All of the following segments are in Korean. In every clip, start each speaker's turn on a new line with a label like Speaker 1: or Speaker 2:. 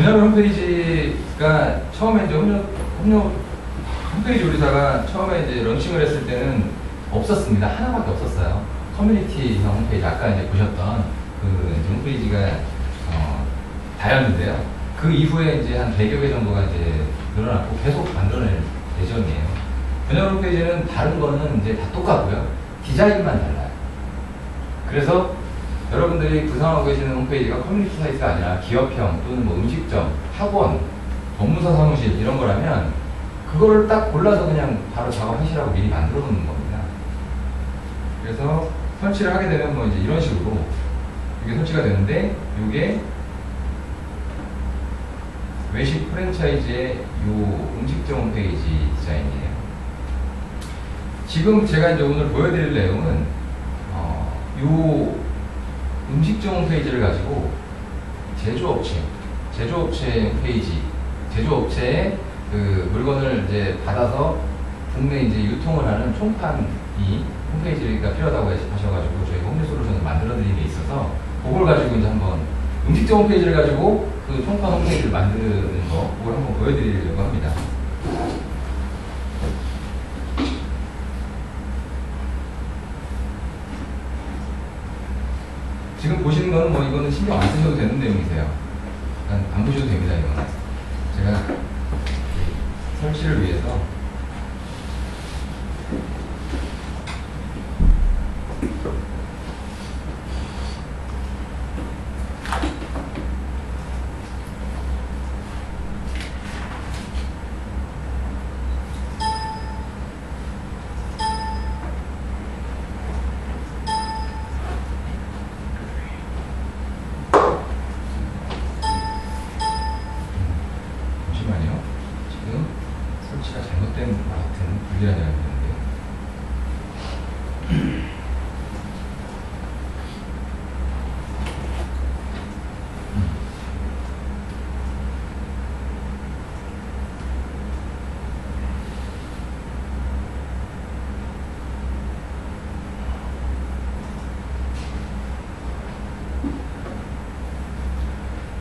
Speaker 1: 분야별 홈페이지가 처음에 이제 홈페이지 요리사가 처음에 이제 런칭을 했을 때는 없었습니다. 하나밖에 없었어요. 커뮤니티형 홈페이지, 아까 이제 보셨던 그 이제 홈페이지가 다였는데요. 그 이후에 이제 한 100여 개 정도가 이제 늘어났고 계속 만들어낼 예정이에요. 분야별 홈페이지는 다른 거는 이제 다 똑같고요. 디자인만 달라요. 그래서 여러분들이 구상하고 계시는 홈페이지가 커뮤니티 사이트가 아니라 기업형 또는 뭐 음식점, 학원, 법무사 사무실 이런 거라면 그거를 딱 골라서 그냥 바로 작업하시라고 미리 만들어 놓는 겁니다. 그래서 설치를 하게 되면 뭐 이제 이런 식으로 이게 설치가 되는데, 이게 외식 프랜차이즈의 요 음식점 홈페이지 디자인이에요. 지금 제가 이제 오늘 보여드릴 내용은 요 음식점 홈페이지를 가지고 제조업체 홈페이지, 제조업체에 그 물건을 이제 받아서 국내 이제 유통을 하는 총판이 홈페이지가 필요하다고 하셔가지고 저희가 홈리솔루션을 만들어드린 게 있어서 그걸 가지고 이제 한번 음식점 홈페이지를 가지고 그 총판 홈페이지를 만드는 거, 그걸 한번 보여드리려고 합니다. 지금 보시는 거는 뭐 이거는 신경 안 쓰셔도 되는 내용이세요. 안 보셔도 됩니다. 이거는 제가 설치를 위해서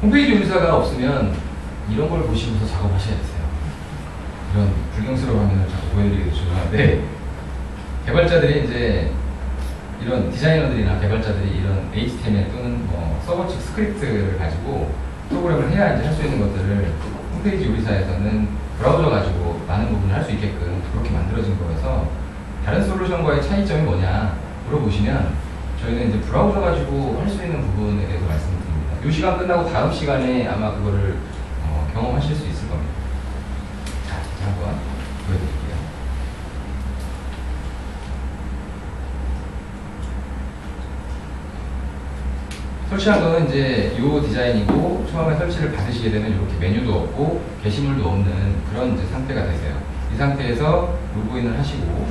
Speaker 1: 홈페이지 요리사가 없으면 이런 걸 보시면서 작업하셔야 되세요. 이런 불경스러운 화면을 자꾸 보여드리기도 죄송한데, 개발자들이 이제 이런 디자이너들이나 개발자들이 이런 HTML 또는 뭐 서버 측 스크립트를 가지고 프로그램을 해야 이제 할 수 있는 것들을 홈페이지 요리사에서는 브라우저 가지고 많은 부분을 할 수 있게끔 그렇게 만들어진 거라서, 다른 솔루션과의 차이점이 뭐냐 물어보시면 저희는 이제 브라우저 가지고 할 수 있는 부분에 대해서 말씀드립니다. 이 시간 끝나고 다음 시간에 아마 그거를 경험하실 수 있을 겁니다. 자, 이제 한번 보여드릴게요. 설치한 거는 이제 이 디자인이고, 처음에 설치를 받으시게 되면 이렇게 메뉴도 없고 게시물도 없는 그런 이제 상태가 되세요. 이 상태에서 로그인을 하시고,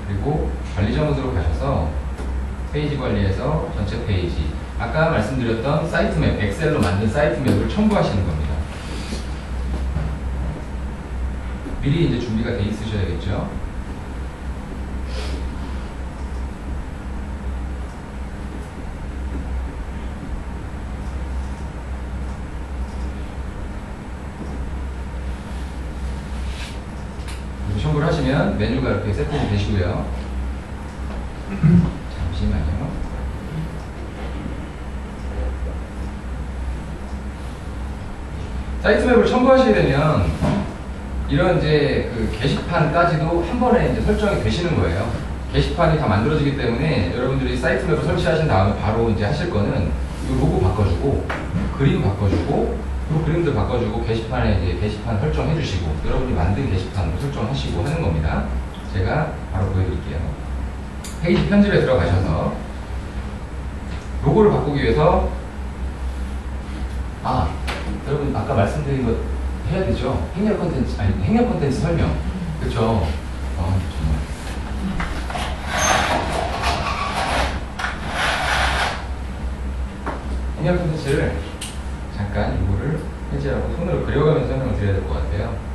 Speaker 1: 그리고 관리자 모드로 가셔서 페이지 관리에서 전체 페이지, 아까 말씀드렸던 사이트 맵, 엑셀로 만든 사이트 맵을 첨부하시는 겁니다. 미리 이제 준비가 돼 있으셔야겠죠. 첨부를 하시면 메뉴가 이렇게 세팅이 되시고요. 잠시만요. 사이트 맵을 첨부하시게 되면 이런 이제 그 게시판까지도 한 번에 이제 설정이 되시는 거예요. 게시판이 다 만들어지기 때문에 여러분들이 사이트 맵을 설치하신 다음에 바로 이제 하실 거는 이 로고 바꿔주고, 그림 바꿔주고, 이 그림도 바꿔주고, 게시판에 이제 게시판 설정해 주시고, 여러분이 만든 게시판도 설정하시고 하는 겁니다. 제가 바로 보여드릴게요. 페이지 편집에 들어가셔서 로고를 바꾸기 위해서, 여러분 아까 말씀드린 거 해야 되죠? 행렬 컨텐츠 설명. 그쵸? 정말. 행렬 컨텐츠를 잠깐 이거를 해제하고 손으로 그려가면서 설명을 드려야 될 것 같아요.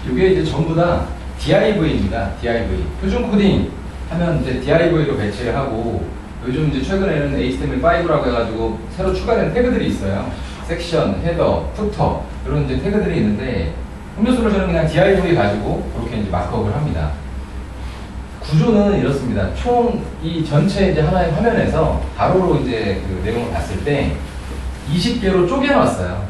Speaker 1: 이게 이제 전부 다 DIV입니다. DIV. 표준 코딩 하면 이제 DIV로 배치를 하고, 요즘 이제 최근에는 HTML5라고 해가지고 새로 추가된 태그들이 있어요. 섹션, 헤더, 푸터 이런 이제 태그들이 있는데, 홈쇼솔루션은 그냥 DIV 가지고 그렇게 이제 마크업을 합니다. 구조는 이렇습니다. 총 이 전체 이제 하나의 화면에서 가로로 이제 그 내용을 봤을 때 20개로 쪼개놨어요.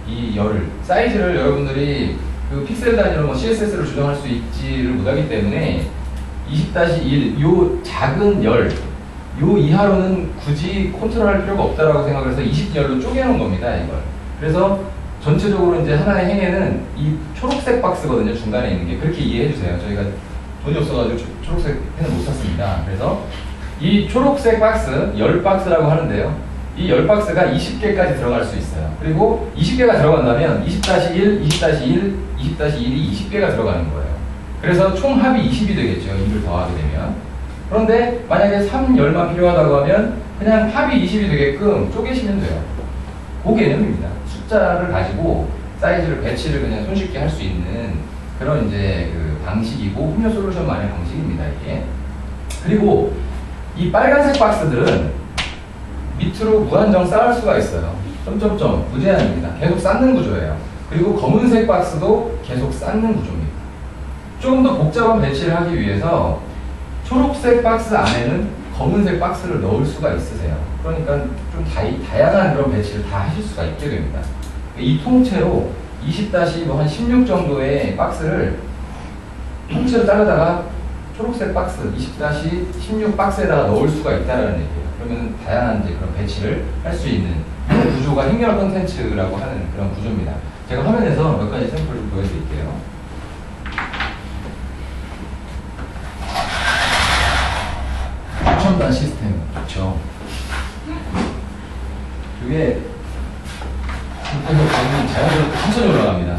Speaker 1: 이 열을 사이즈를 여러분들이 그 픽셀 단위로 뭐 CSS를 조정할 수 있지를 못하기 때문에 20-1 요 작은 열 요 이하로는 굳이 컨트롤할 필요가 없다라고 생각을 해서 20열로 쪼개놓은 겁니다. 이걸. 그래서 전체적으로 이제 하나의 행에는 이 초록색 박스거든요. 중간에 있는 게. 그렇게 이해해 주세요. 저희가 돈이 없어가지고 초록색 펜을 못 샀습니다. 그래서 이 초록색 박스, 10박스라고 하는데요. 이 10박스가 20개까지 들어갈 수 있어요. 그리고 20개가 들어간다면 20-1, 20-1, 20-1이 20개가 들어가는 거예요. 그래서 총 합이 20이 되겠죠. 2를 더하게 되면. 그런데 만약에 3열만 필요하다고 하면 그냥 합이 20이 되게끔 쪼개시면 돼요. 그 개념입니다. 숫자를 가지고 사이즈를 배치를 그냥 손쉽게 할 수 있는 그런 이제 그 방식이고, 홈쇼솔루션만의 방식입니다. 이게. 그리고 이 빨간색 박스들은 밑으로 무한정 쌓을 수가 있어요. 점점점 무제한입니다. 계속 쌓는 구조예요. 그리고 검은색 박스도 계속 쌓는 구조입니다. 조금 더 복잡한 배치를 하기 위해서 초록색 박스 안에는 검은색 박스를 넣을 수가 있으세요. 그러니까 좀 다양한 그런 배치를 다 하실 수가 있게 됩니다. 이 통째로 20-한 16 정도의 박스를 통째로 자르다가 초록색 박스 20-16 박스에다가 넣을 수가 있다는 얘기예요. 그러면 다양한 이제 그런 배치를 할 수 있는 이런 구조가 행렬 콘텐츠라고 하는 그런 구조입니다. 제가 화면에서 몇 가지 샘플을 좀 보여드릴게요. 첨단 시스템 좋죠. 그게 자연스럽게 천천히 올라갑니다.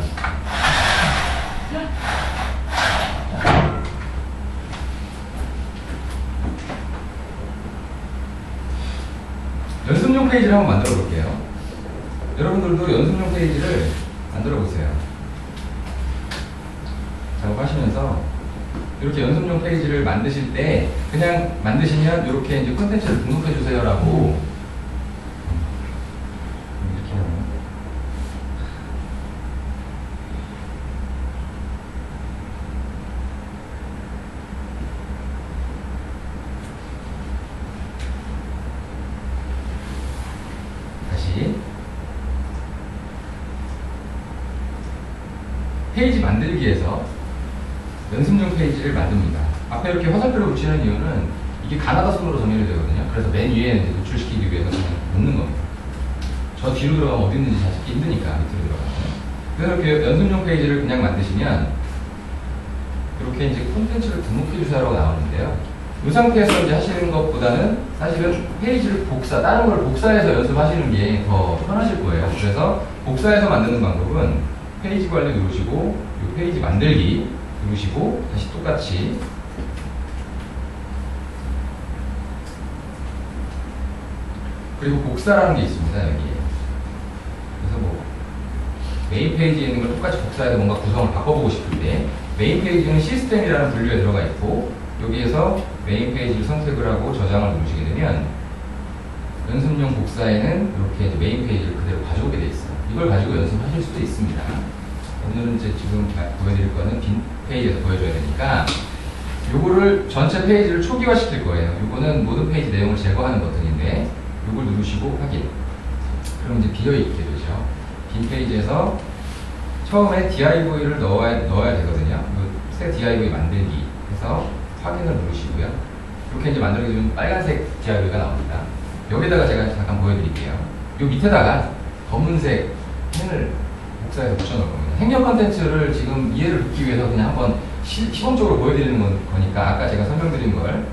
Speaker 1: 연습용 페이지를 한번 만들어 볼게요. 여러분들도 연습용 페이지를 만들어 보세요. 작업하시면서 이렇게 연습용 페이지를 만드실 때 그냥 만드시면 이렇게 이제 콘텐츠를 등록해 주세요라고 이렇게 하면 다시 페이지 만들기에서 연습용 페이지를 만듭니다. 앞에 이렇게 화살표를 붙이는 이유는 이게 가나다 손으로 정렬이 되거든요. 그래서 맨 위에 이제 노출시키기 위해서 그냥 놓는 겁니다. 저 뒤로 들어가면 어디 있는지 찾기 힘드니까 밑으로 들어가면. 그래서 이렇게 연습용 페이지를 그냥 만드시면 이렇게 이제 콘텐츠를 등록해 주세요라고 나오는데요. 이 상태에서 이제 하시는 것보다는 사실은 페이지를 다른 걸 복사해서 연습하시는 게 더 편하실 거예요. 그래서 복사해서 만드는 방법은 페이지 관리 누르시고 이 페이지 만들기 누르시고 다시 똑같이 그리고 복사라는 게 있습니다. 여기에. 그래서 뭐 메인 페이지에 있는 걸 똑같이 복사해서 뭔가 구성을 바꿔보고 싶을 때 메인 페이지는 시스템이라는 분류에 들어가 있고 여기에서 메인 페이지를 선택을 하고 저장을 누르시게 되면 연습용 복사에는 이렇게 이제 메인 페이지를 그대로 가져오게 돼 있어요. 이걸 가지고 연습하실 수도 있습니다. 오늘은 이제 지금 보여드릴 거는 빈 페이지에서 보여줘야 되니까 요거를 전체 페이지를 초기화 시킬 거예요. 요거는 모든 페이지 내용을 제거하는 버튼인데 요걸 누르시고 확인. 그럼 이제 비어있게 되죠. 빈 페이지에서 처음에 DIV를 넣어야 되거든요. 새 DIV 만들기 해서 확인을 누르시고요. 이렇게 이제 만들게 되면 빨간색 DIV가 나옵니다. 여기다가 제가 잠깐 보여드릴게요. 요 밑에다가 검은색 펜을 복사해서 붙여놓을 겁니다. 행렬 컨텐츠를 지금 이해를 돕기 위해서 그냥 한번 시범적으로 보여드리는 거니까 아까 제가 설명드린 걸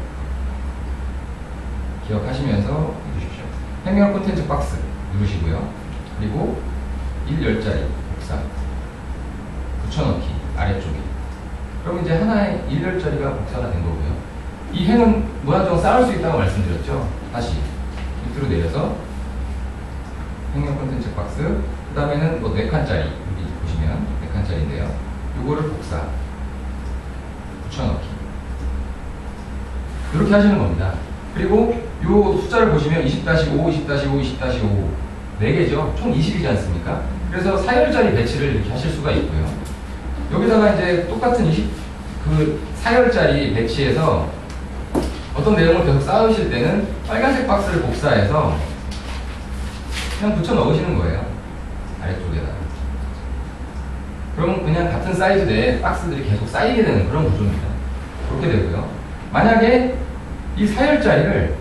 Speaker 1: 기억하시면서 해주십시오. 행렬 콘텐츠 박스 누르시고요. 그리고 1열짜리 복사 붙여넣기 아래쪽에. 그럼 이제 하나의 1열짜리가 복사가 된 거고요. 이 행은 무한정 쌓을 수 있다고 말씀드렸죠. 다시 밑으로 내려서 행렬 콘텐츠 박스, 그 다음에는 뭐 4칸짜리, 여기 보시면 4칸짜리인데요. 요거를 복사 붙여넣기 이렇게 하시는 겁니다. 그리고 요 숫자를 보시면 20-5, 20-5, 20-5 4개죠. 총 20이지 않습니까? 그래서 4열짜리 배치를 이렇게 하실 수가 있고요. 여기다가 이제 똑같은 그 4열짜리 배치에서 어떤 내용을 계속 쌓으실 때는 빨간색 박스를 복사해서 그냥 붙여 넣으시는 거예요. 아래쪽에다가. 그러면 그냥 같은 사이즈 내에 박스들이 계속 쌓이게 되는 그런 구조입니다. 그렇게 되고요. 만약에 이 4열짜리를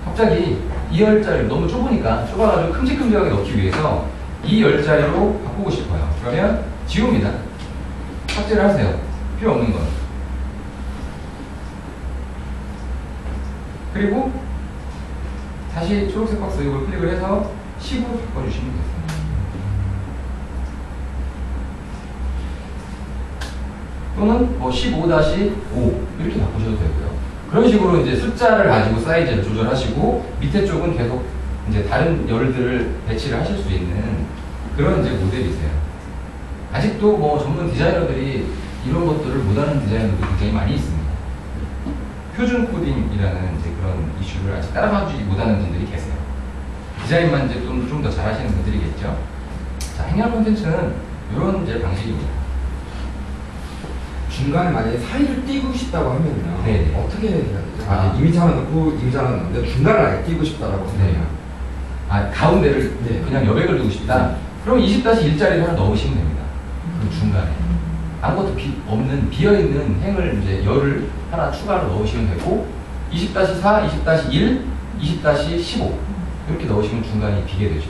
Speaker 1: 갑자기 2열짜리를 너무 좁아가지고 큼직큼직하게 넣기 위해서 2열짜리로 바꾸고 싶어요. 그러면 지웁니다. 삭제를 하세요. 필요 없는 건. 그리고 다시 초록색 박스 이걸 클릭을 해서 10으로 바꿔주시면 되겠습니다. 또는 뭐 15-5 이렇게 바꾸셔도 되고요. 그런 식으로 이제 숫자를 가지고 사이즈를 조절하시고 밑에 쪽은 계속 이제 다른 열들을 배치를 하실 수 있는 그런 이제 모델이세요. 아직도 뭐 전문 디자이너들이 이런 것들을 못하는 디자이너들이 굉장히 많이 있습니다. 표준 코딩이라는 이제 그런 이슈를 아직 따라가지 못하는 분들이 계세요. 디자인만 이제 좀 더 잘하시는 분들이겠죠. 자, 행렬 콘텐츠는 이런 이제 방식입니다.
Speaker 2: 중간에 만약에 사이를 띄고 싶다고 하면요.
Speaker 1: 네네.
Speaker 2: 어떻게 해야 되죠? 이미지 하나 넣고 이미지 하나 넣는데 중간을 아예 띄고 싶다라고 하면
Speaker 1: 가운데를
Speaker 2: 네.
Speaker 1: 그냥 여백을 두고 싶다? 그럼 20-1짜리를 하나 넣으시면 됩니다. 그 중간에. 아무것도 없는 비어있는 행을 이제 열을 하나 추가로 넣으시면 되고 20-4, 20-1, 20-15 이렇게 넣으시면 중간이 비게 되죠.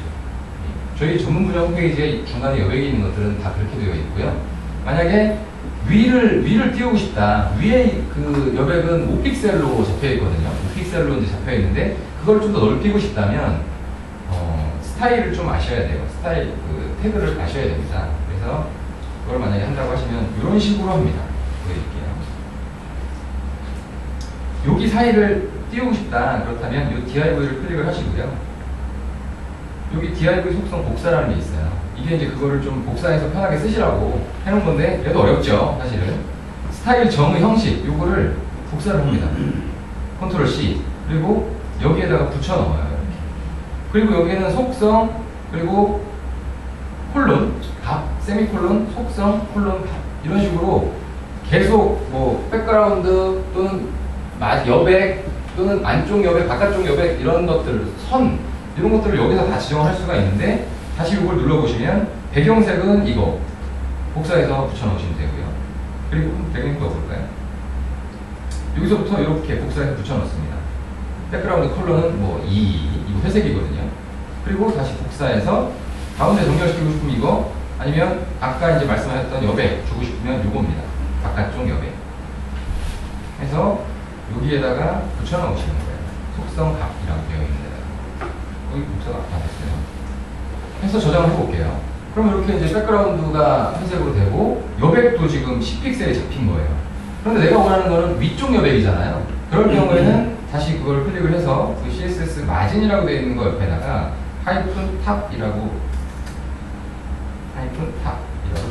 Speaker 1: 저희 전문 분야 홈페이지에 중간에 여백이 있는 것들은 다 그렇게 되어 있고요. 만약에 위를 띄우고 싶다. 위에 그 여백은 5픽셀로 잡혀 있거든요. 5픽셀로 이제 잡혀 있는데 그걸 좀 더 넓히고 싶다면 스타일을 좀 아셔야 돼요. 스타일 그 태그를 아셔야 됩니다. 그래서 그걸 만약에 한다고 하시면 이런 식으로 합니다. 보여드릴게요. 여기 사이를 띄우고 싶다. 그렇다면 이 div를 클릭을 하시고요. 여기 div 속성 복사라는 게 있어요. 이게 이제 그거를 좀 복사해서 편하게 쓰시라고 해놓은 건데 그래도 어렵죠. 사실은. 스타일 정의 형식 요거를 복사를 합니다. 컨트롤 C 그리고 여기에다가 붙여 넣어요. 이렇게. 그리고 여기에는 속성 그리고 콜론 값 세미콜론 속성 콜론 값 이런 식으로 계속 뭐 백그라운드 또는 여백 또는 안쪽 여백 바깥쪽 여백 이런 것들 선 이런 것들을 여기서 다 지정할 수가 있는데 다시 이걸 눌러보시면 배경색은 이거 복사해서 붙여넣으시면 되고요. 그리고 배경색도 넣어볼까요? 여기서부터 이렇게 복사해서 붙여넣습니다. 백그라운드 컬러는 뭐 이거 회색이거든요. 그리고 다시 복사해서 가운데 정렬시키고 싶으면 이거 아니면 아까 이제 말씀하셨던 여백 주고 싶으면 이겁니다. 바깥쪽 여백 해서 여기에다가 붙여넣으시는 거예요. 속성 값이라고 되어 있는 데다가 여기 복사가 다 됐어요. 해서 저장을 해볼게요. 그럼 이렇게 이제 백그라운드가 회색으로 되고 여백도 지금 10픽셀이 잡힌 거예요. 그런데 내가 원하는 거는 위쪽 여백이잖아요. 그럴 경우에는 다시 그걸 클릭을 해서 그 CSS 마진이라고 되어 있는 거 옆에다가 하이픈 탑이라고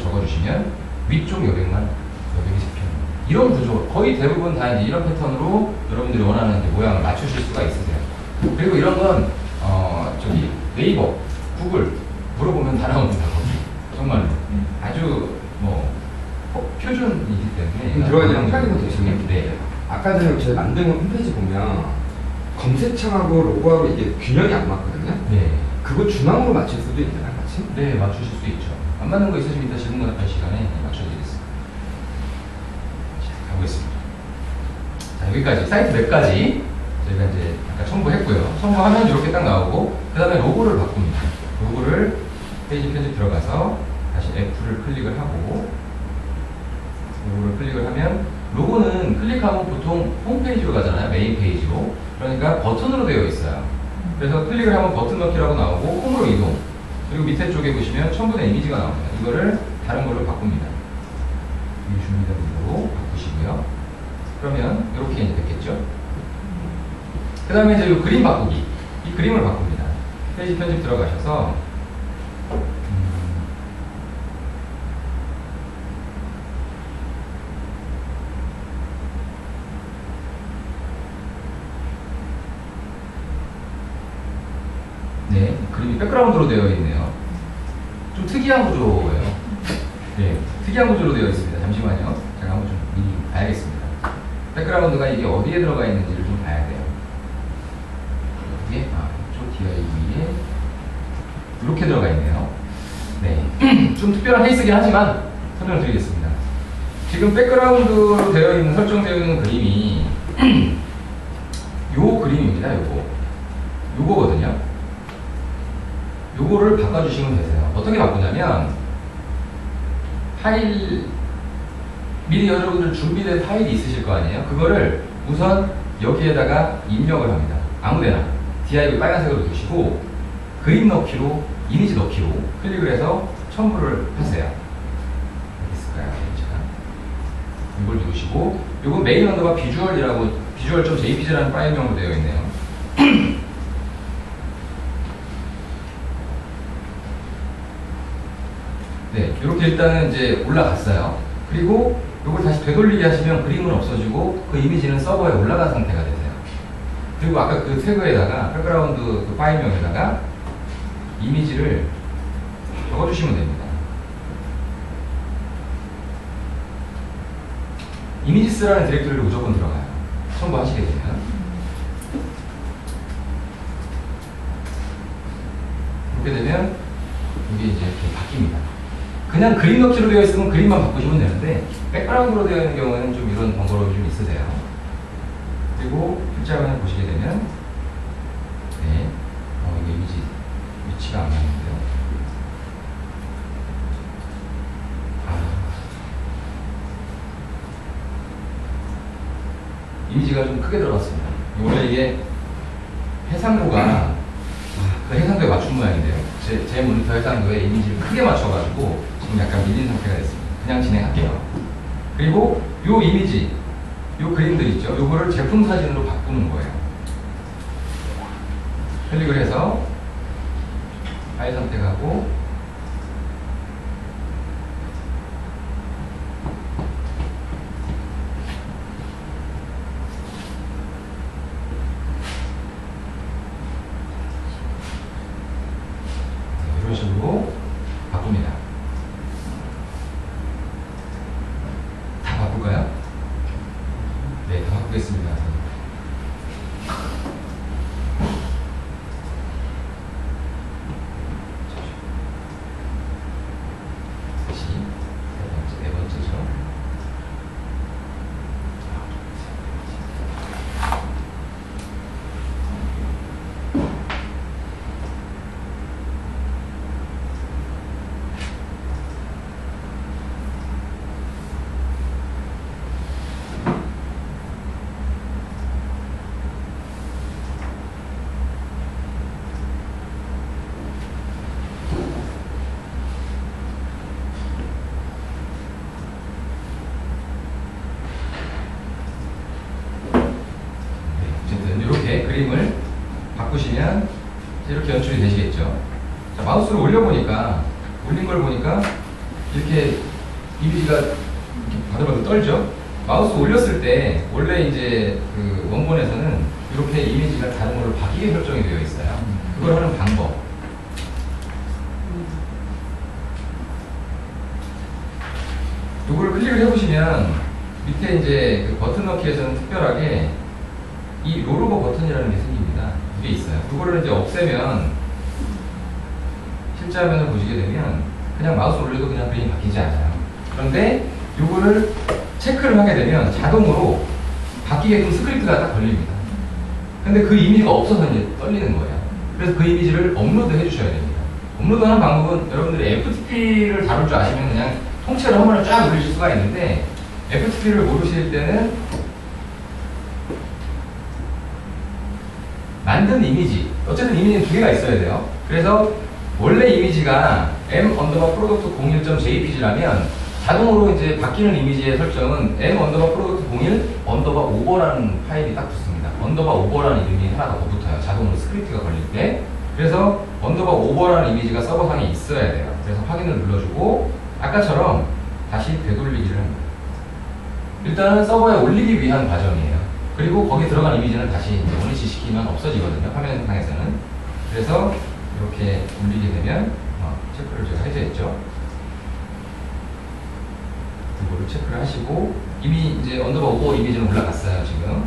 Speaker 1: 적어주시면 위쪽 여백만 여백이 잡혀요. 이런 구조 거의 대부분 다 이제 이런 패턴으로 여러분들이 원하는 이제 모양을 맞추실 수가 있으세요. 그리고 이런 건 저기 네이버, 구글 물어보면 다 나옵니다. 정말로 아주 뭐 표준이기 때문에
Speaker 2: 들어가지 헷갈리면 되시네요.
Speaker 1: 네.
Speaker 2: 아까 전에 저희 만든 홈페이지 보면 검색창하고 로고하고 이게 균형이 안 맞거든요.
Speaker 1: 네.
Speaker 2: 그거 중앙으로 맞출 수도 있나요, 같이?
Speaker 1: 네, 맞추실 수 있죠. 안 맞는 거 있으시면 이따 질문답할 시간에 맞춰드리겠습니다. 자, 가보겠습니다. 자, 여기까지 사이트 맵까지 저희가 이제 아까 첨부했고요. 첨부하면 이렇게 딱 나오고 그 다음에 로고를 바꿉니다. 로고를 페이지 편집 들어가서 다시 F를 클릭을 하고 로고를 클릭을 하면 로고는 클릭하면 보통 홈페이지로 가잖아요. 메인 페이지로. 그러니까 버튼으로 되어 있어요. 그래서 클릭을 하면 버튼 넣기라고 나오고 홈으로 이동. 그리고 밑에 쪽에 보시면 첨부된 이미지가 나옵니다. 이거를 다른 걸로 바꿉니다. 이 준비된 걸로 바꾸시고요. 그러면 이렇게 이제 됐겠죠. 그 다음에 이제 이 그림 바꾸기. 이 그림을 바꿉니다. 페이지 편집 들어가셔서 네, 그림이 백그라운드로 되어 있네요. 좀 특이한 구조예요. 네, 특이한 구조로 되어 있습니다. 잠시만요. 제가 한번 좀 미리 봐야겠습니다. 백그라운드가 이게 어디에 들어가 있는지를 좀 봐야 돼요. 여기에, 이쪽 DIV에 이렇게 들어가 있네요. 네, 좀 특별한 케이스긴 하지만 설명을 드리겠습니다. 지금 백그라운드로 되어 있는, 설정되어 있는 그림이 요 그림입니다. 요거거든요. 요거를 바꿔주시면 되세요. 어떻게 바꾸냐면 파일, 미리 여러분들 준비된 파일이 있으실 거 아니에요? 그거를 우선 여기에다가 입력을 합니다. 아무데나 div 빨간색으로 두시고 그림 넣기로, 이미지 넣기로 클릭을 해서 첨부를 하세요. 어디 있을까요? 자, 이걸 누르시고, 요건 메인 언더바 비주얼이라고, 비주얼.jpg라는 파일명으로 되어 있네요. 네, 이렇게 일단은 이제 올라갔어요. 그리고 이걸 다시 되돌리게 하시면 그림은 없어지고 그 이미지는 서버에 올라간 상태가 되세요. 그리고 아까 그 태그에다가, 백그라운드 그 파일명에다가 이미지를 적어주시면 됩니다. 이미지스라는 디렉토리로 무조건 들어가요. 첨부하시게 되면. 그렇게 되면 이게 이제 이렇게 바뀝니다. 그냥 그림 넣기로 되어 있으면 그림만 바꾸시면 되는데 백그라운드로 되어 있는 경우에는 좀 이런 번거로움이 좀 있으세요. 그리고 필자화면을 보시게 되면 네, 이게 이미지 위치가 안 맞는데요. 이미지가 좀 크게 들어갔습니다. 원래 이게 해상도가 그 해상도에 맞춘 모양인데요. 제 모니터 해상도에 이미지를 크게 맞춰가지고 지금 약간 밀린 상태가 됐습니다. 그냥 진행할게요. 그리고 요 이미지, 요 그림들 있죠? 요거를 제품 사진으로 바꾸는 거예요. 클릭을 해서 파일 선택하고 이런 식으로 바꿉니다. 다 바꿀까요? 네, 다 바꾸겠습니다. 다시 네 번째죠. 이렇게 그림을 바꾸시면 이렇게 연출이 되시겠죠. 자, 마우스를 올려보니까, 올린 걸 보니까 이렇게 이미지가 이렇게 바들바들 떨죠. 마우스 올렸을 때 원래 이제 그 원본에서는 이렇게 이미지가 다른 걸로 바뀌게 설정이 되어 있어요. 그걸 하는 방법. 이걸 클릭을 해보시면 밑에 이제 그 버튼 넣기에서는 특별하게 이 롤오버 버튼이라는 게 생깁니다. 이게 있어요. 그거를 이제 없애면 실제 화면을 보시게 되면 그냥 마우스 올려도 그냥 그림이 바뀌지 않아요. 그런데 이거를 체크를 하게 되면 자동으로 바뀌게끔 스크립트가 딱 걸립니다. 근데 그 이미지가 없어서 이제 떨리는 거예요. 그래서 그 이미지를 업로드 해주셔야 됩니다. 업로드하는 방법은 여러분들이 FTP를 다룰 줄 아시면 그냥 통째로 한 번에 쫙 올리실 수가 있는데 FTP를 모르실 때는 만든 이미지, 어쨌든 이미지는 두 개가 있어야 돼요. 그래서 원래 이미지가 m_product01.jpg라면 자동으로 이제 바뀌는 이미지의 설정은 m_product01_over 라는 파일이 딱 붙습니다. $over 라는 이름이 하나 더 붙어요. 자동으로 스크립트가 걸릴 때. 그래서 $over 라는 이미지가 서버상에 있어야 돼요. 그래서 확인을 눌러주고 아까처럼 다시 되돌리기를 합니다. 일단은 서버에 올리기 위한 과정이에요. 그리고 거기 들어간 이미지는 다시 원위치 시키면 없어지거든요. 화면상에서는. 그래서 이렇게 올리게 되면 체크를 제가 해제했죠. 이거를 체크를 하시고 이미 이제 $over 이미지는 올라갔어요. 지금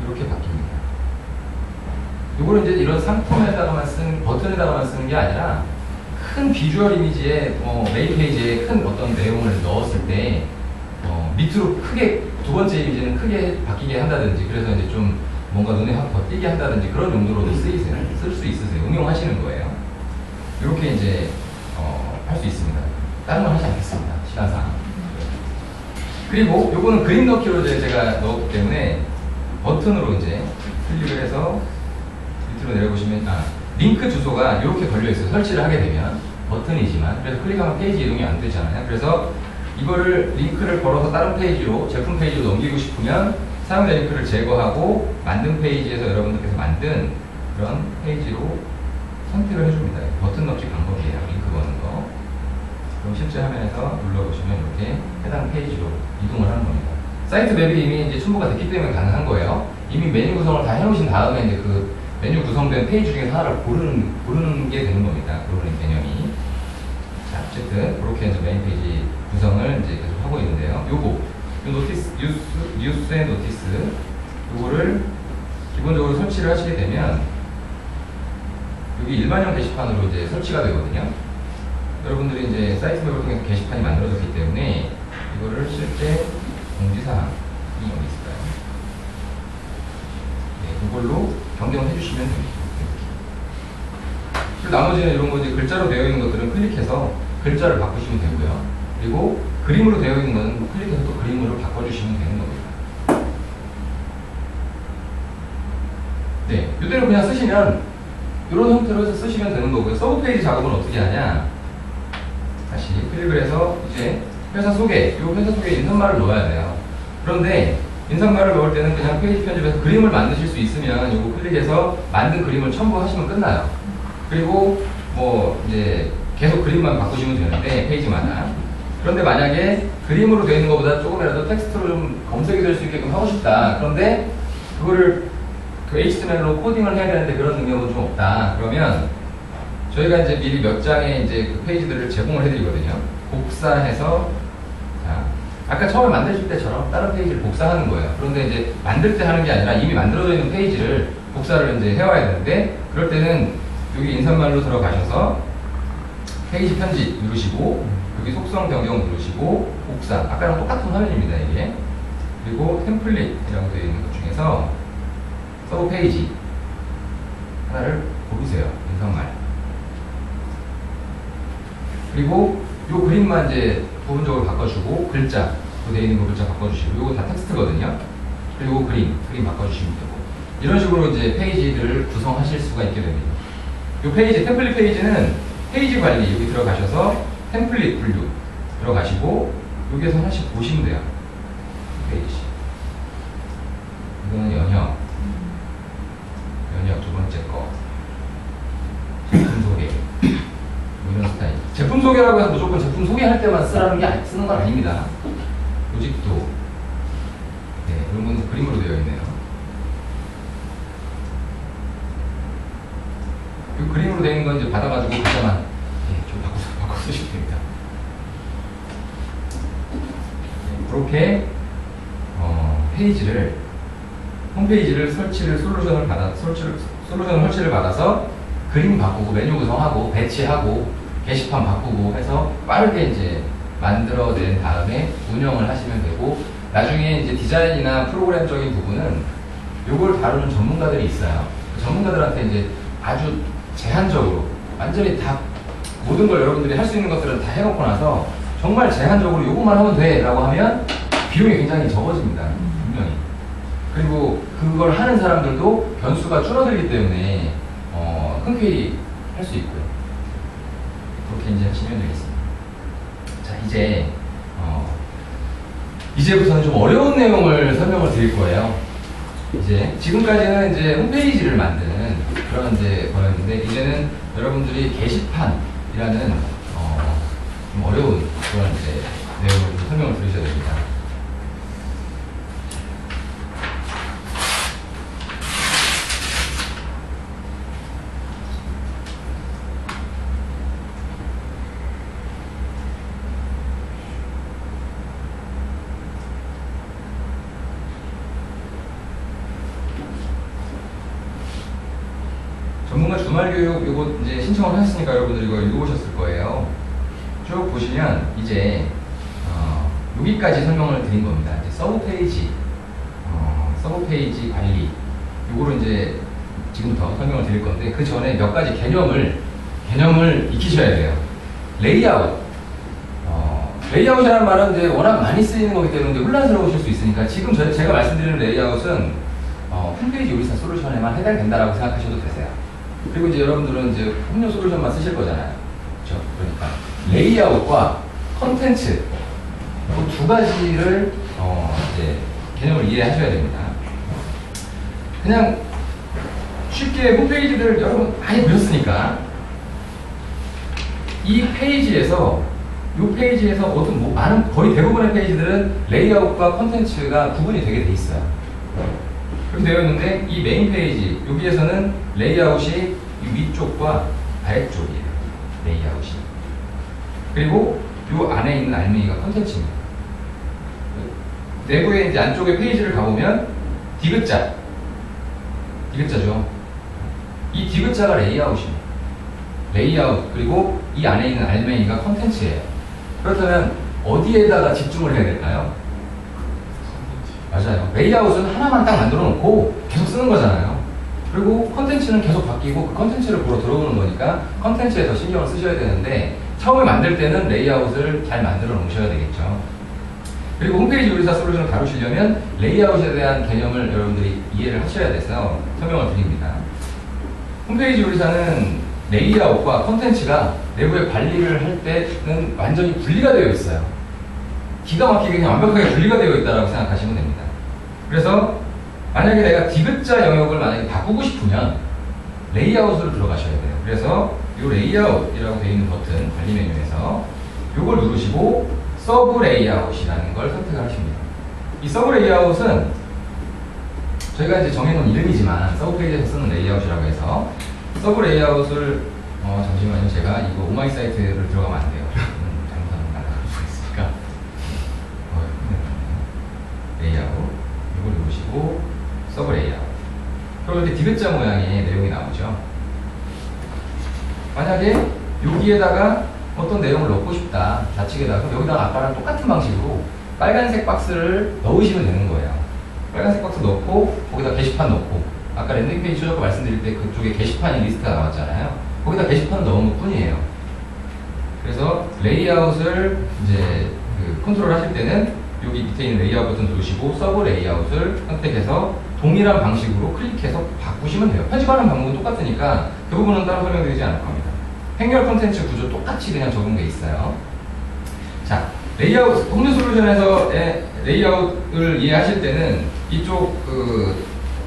Speaker 1: 이렇게 바뀝니다. 이거는 이제 이런 상품에다가만 쓰는 버튼에다가만 쓰는 게 아니라 큰 비주얼 이미지에 메인 페이지에 큰 어떤 내용을 넣었을 때 밑으로 크게 두 번째 이미지는 크게 바뀌게 한다든지 그래서 이제 좀 뭔가 눈에 확 더 띄게 한다든지 그런 용도로도 쓸 수 있으세요. 응용하시는 거예요. 이렇게 이제 할 수 있습니다. 다른 건 하지 않겠습니다. 시간상. 그리고 요거는 그림 넣기로 이제 제가 넣었기 때문에 버튼으로 이제 클릭을 해서 밑으로 내려보시면 링크 주소가 이렇게 걸려 있어요. 설치를 하게 되면 버튼이지만 그래서 클릭하면 페이지 이동이 안 되잖아요. 그래서 이거를 링크를 걸어서 다른 페이지로 제품 페이지로 넘기고 싶으면 사용자 링크를 제거하고 만든 페이지에서 여러분들께서 만든 그런 페이지로 선택을 해줍니다. 버튼 넣기 방법이에요. 링크 거는 거. 그럼 실제 화면에서 눌러보시면 이렇게 해당 페이지로 이동을 하는 겁니다. 사이트 맵이 이미 이제 첨부가 됐기 때문에 가능한 거예요. 이미 메뉴 구성을 다 해놓으신 다음에 이제 그 메뉴 구성된 페이지 중에서 하나를 고르는 게 되는 겁니다. 고르는 개념이. 자, 어쨌든 그렇게 이제 메인 페이지 구성을 이제 계속 하고 있는데요. 요 노티스, 뉴스 앤 노티스 요거를 기본적으로 설치를 하시게 되면 여기 일반형 게시판으로 이제 설치가 되거든요. 여러분들이 이제 사이트 맵을 통해서 게시판이 만들어졌기 때문에 이거를 실제 공지사항이 어디 있을까요? 네, 이걸로 변경해 주시면 됩니다. 그리고 나머지는 이런 거 이제 글자로 되어 있는 것들은 클릭해서 글자를 바꾸시면 되고요. 그리고 그림으로 되어 있는 것은 클릭해서 또 그림으로 바꿔주시면 되는 겁니다. 네, 이대로 그냥 쓰시면 이런 형태로 해서 쓰시면 되는 거고요. 서브 페이지 작업은 어떻게 하냐? 다시 클릭을 해서 이제 회사 소개, 이 회사 소개 인사말을 넣어야 돼요. 그런데 인사말을 넣을 때는 그냥 페이지 편집에서 그림을 만드실 수 있으면 이거 클릭해서 만든 그림을 첨부하시면 끝나요. 그리고 뭐 이제 계속 그림만 바꾸시면 되는데 페이지마다. 그런데 만약에 그림으로 되어 있는 것보다 조금이라도 텍스트로 좀 검색이 될 수 있게끔 하고 싶다. 그런데 그거를 그 HTML로 코딩을 해야 되는데 그런 능력은 좀 없다. 그러면 저희가 이제 미리 몇 장의 이제 그 페이지들을 제공을 해드리거든요. 복사해서 자, 아까 처음에 만드실 때처럼 다른 페이지를 복사하는 거예요. 그런데 이제 만들 때 하는 게 아니라 이미 만들어져 있는 페이지를 복사를 이제 해와야 되는데 그럴 때는 여기 인사말로 들어가셔서 페이지 편집 누르시고 여기 속성 변경 누르시고 복사 아까랑 똑같은 화면입니다. 이게 그리고 템플릿이라고 되어 있는 것 중에서 서브 페이지 하나를 고르세요. 인사말 그리고 요 그림만 이제 부분적으로 바꿔주고 글자 그 되어 있는 거 글자 바꿔주시고 요거 다 텍스트거든요. 그리고 그림 바꿔주시면 되고 이런 식으로 이제 페이지를 구성하실 수가 있게 됩니다. 요 페이지 템플릿 페이지는 페이지 관리 여기 들어가셔서 템플릿 분류 들어가시고 여기에서 하나씩 보시면 돼요. 페이지 이거는 연역 두 번째 거 제품 소개 뭐 이런 스타일. 제품 소개라고 해서 무조건 제품 소개할 때만 쓰는 건 아닙니다. 로직도 네, 이런 건 그림으로 되어 있네요. 이 그림으로 되어 있는 건 이제 받아가지고 글자만 네, 좀 바꿔 쓰시면 됩니다. 네, 그렇게 페이지를 홈페이지를 솔루션을 설치를 받아서 그림 바꾸고 메뉴 구성하고 배치하고 게시판 바꾸고 해서 빠르게 이제 만들어낸 다음에 운영을 하시면 되고 나중에 이제 디자인이나 프로그램적인 부분은 요걸 다루는 전문가들이 있어요. 그 전문가들한테 이제 아주 제한적으로 완전히 다 모든 걸 여러분들이 할 수 있는 것들은 다 해놓고 나서 정말 제한적으로 요것만 하면 돼 라고 하면 비용이 굉장히 적어집니다. 분명히. 그리고 그걸 하는 사람들도 변수가 줄어들기 때문에 흔쾌히 할 수 있고요. 그렇게 이제 하시면 되겠습니다. 자, 이제부터는 좀 어려운 내용을 설명을 드릴 거예요. 이제 지금까지는 이제 홈페이지를 만드는 그런 이제 거였는데, 이제는 여러분들이 게시판이라는 좀 어려운 그런 이제 내용을 좀 설명을 드리셔야 됩니다. 전문가 주말교육 요거 이제 신청을 하셨으니까 여러분들 이거 읽어보셨을 거예요. 쭉 보시면 이제 여기까지 설명을 드린 겁니다. 이제 서브 페이지 관리 요거를 이제 지금부터 설명을 드릴 건데, 그 전에 몇 가지 개념을 익히셔야 돼요. 레이아웃이라는 말은 이제 워낙 많이 쓰이는 거기 때문에 혼란스러우실 수 있으니까, 지금 제가 말씀드리는 레이아웃은 홈페이지 요리사 솔루션에만 해당된다라고 생각하셔도 되세요. 그리고 이제 여러분들은 이제 홈료 솔루션만 쓰실 거잖아요. 그렇죠? 그러니까 레이아웃과 컨텐츠 그 두 가지를 이제 개념을 이해하셔야 됩니다. 그냥 쉽게 홈페이지들 여러분 많이 보셨으니까 이 페이지에서 어떤 많은 거의 대부분의 페이지들은 레이아웃과 컨텐츠가 구분이 되게 돼 있어요. 그렇게 되어 있는데, 이 메인 페이지 여기에서는 레이아웃이 위쪽과 아래쪽이에요. 레이아웃이. 그리고 이 안에 있는 알맹이가 컨텐츠입니다. 내부에 이제 안쪽에 페이지를 가보면 디귿자죠. 이 디귿자가 레이아웃입니다. 레이아웃, 그리고 이 안에 있는 알맹이가 컨텐츠예요. 그렇다면 어디에다가 집중을 해야 될까요? 맞아요. 레이아웃은 하나만 딱 만들어 놓고 계속 쓰는 거잖아요. 그리고 컨텐츠는 계속 바뀌고 그 컨텐츠를 보러 들어오는 거니까 컨텐츠에 더 신경을 쓰셔야 되는데, 처음에 만들 때는 레이아웃을 잘 만들어 놓으셔야 되겠죠. 그리고 홈페이지 요리사 솔루션을 다루시려면 레이아웃에 대한 개념을 여러분들이 이해를 하셔야 돼서 설명을 드립니다. 홈페이지 요리사는 레이아웃과 컨텐츠가 내부에 관리를 할 때는 완전히 분리가 되어 있어요. 기가 막히게 그냥 완벽하게 분리가 되어 있다고 생각하시면 됩니다. 그래서 만약에 내가 디귿자 영역을 만약에 바꾸고 싶으면 레이아웃으로 들어가셔야 돼요. 그래서 이 레이아웃이라고 되어 있는 버튼, 관리 메뉴에서 이걸 누르시고 서브 레이아웃이라는 걸 선택을 하십니다. 이 서브 레이아웃은 저희가 이제 정해놓은 이름이지만 서브 페이지에서 쓰는 레이아웃이라고 해서, 서브 레이아웃을 잠시만요. 제가 이거 오마이 사이트를 들어가면 안 돼요. 잘못하면 날아갈 수 있으니까. 레이아웃 이걸 누르시고 서브 레이아웃. 그럼 이렇게 디귿자 모양의 내용이 나오죠. 만약에 여기에다가 어떤 내용을 넣고 싶다, 좌측에다가, 그럼 여기다가 아까랑 똑같은 방식으로 빨간색 박스를 넣으시면 되는 거예요. 빨간색 박스 넣고 거기다 게시판 넣고, 아까 랜딩 페이지 추적과 말씀드릴 때 그쪽에 게시판이 리스트가 나왔잖아요. 거기다 게시판을 넣은 것 뿐이에요. 그래서 레이아웃을 이제 컨트롤 하실 때는 여기 밑에 있는 레이아웃 버튼 누르시고 서브 레이아웃을 선택해서 동일한 방식으로 클릭해서 바꾸시면 돼요. 편집하는 방법은 똑같으니까 그 부분은 따로 설명드리지 않을 겁니다. 행렬 콘텐츠 구조 똑같이 그냥 적용돼 있어요. 자, 레이아웃, 홈료 솔루션에서의 레이아웃을 이해하실 때는 이쪽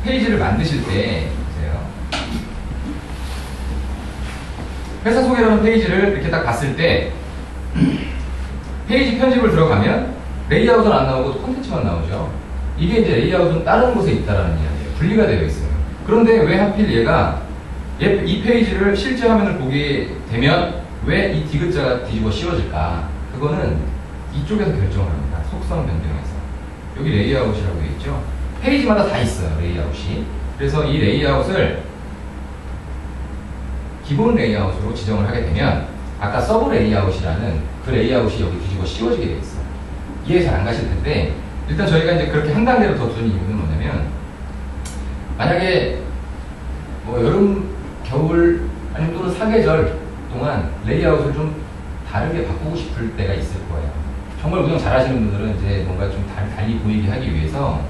Speaker 1: 페이지를 만드실 때 보세요. 회사 소개라는 페이지를 이렇게 딱 봤을 때 페이지 편집을 들어가면 레이아웃은 안 나오고 콘텐츠만 나오죠. 이게 이제 레이아웃은 다른 곳에 있다라는 이야기예요. 분리가 되어 있어요. 그런데 왜 하필 이 페이지를 실제 화면을 보게 되면 왜 이 디귿자가 뒤집어 씌워질까? 그거는 이쪽에서 결정을 합니다. 속성 변경에서. 여기 레이아웃이라고 되어 있죠. 페이지마다 다 있어요, 레이아웃이. 그래서 이 레이아웃을 기본 레이아웃으로 지정을 하게 되면 아까 서브 레이아웃이라는 그 레이아웃이 여기 뒤집어 씌워지게 되어 있어요. 이해 잘 안 가실 텐데, 일단 저희가 이제 그렇게 한 단계로 더 두는 이유는 뭐냐면, 만약에 뭐 여름, 겨울, 아니면 또는 사계절 동안 레이아웃을 좀 다르게 바꾸고 싶을 때가 있을 거예요. 정말 운영 잘하시는 분들은 이제 뭔가 좀 달리 보이게 하기 위해서